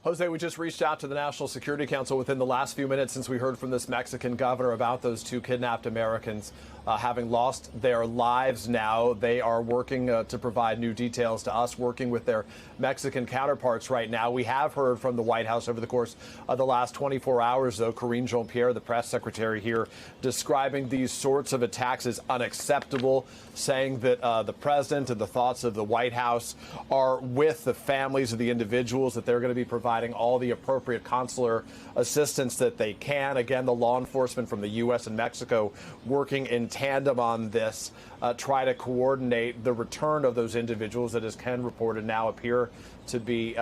Jose, we just reached out to the National Security Council within the last few minutes since we heard from this Mexican governor about those two kidnapped Americans having lost their lives now. They are working to provide new details to us, working with their Mexican counterparts right now. We have heard from the White House over the course of the last 24 hours, though. Karine Jean-Pierre, the press secretary here, describing these sorts of attacks as unacceptable, saying that the president and the thoughts of the White House are with the families of the individuals, that they're going to be providing all the appropriate consular assistance that they can. Again, the law enforcement from the U.S. and Mexico working in tandem on this, try to coordinate the return of those individuals that, as Ken reported, now appear to be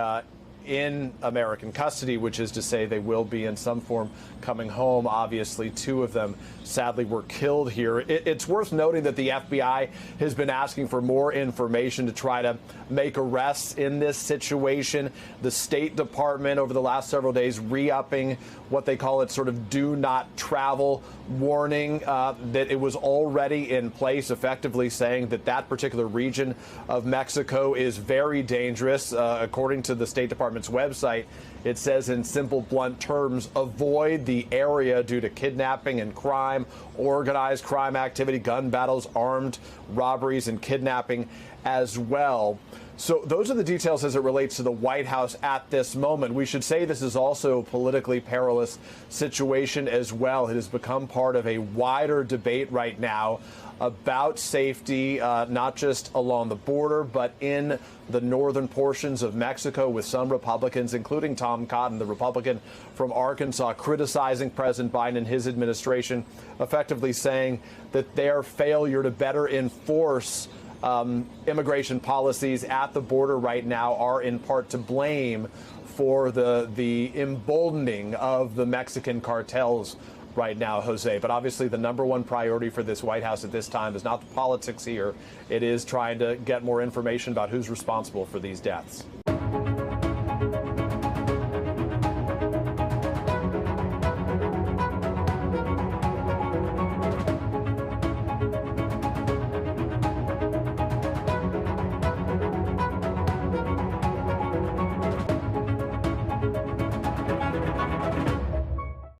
in American custody, which is to say they will be in some form coming home. Obviously, two of them sadly were killed here. It's worth noting that the FBI has been asking for more information to try to make arrests in this situation. The State Department over the last several days re-upping what they call it sort of do not travel warning, that it was already in place, effectively saying that that particular region of Mexico is very dangerous. According to the State Department's website, it says in simple, blunt terms, avoid the area due to kidnapping and crime, organized crime activity, gun battles, armed robberies, and kidnapping as well. So those are the details as it relates to the White House at this moment. We should say this is also a politically perilous situation as well. It has become part of a wider debate right now about safety, not just along the border, but in the northern portions of Mexico, with some Republicans, including Tom Cotton, the Republican from Arkansas, criticizing President Biden and his administration, effectively saying that their failure to better enforce immigration policies at the border right now are in part to blame for the emboldening of the Mexican cartels right now, Jose. But obviously the number one priority for this White House at this time is not the politics here. It is trying to get more information about who's responsible for these deaths.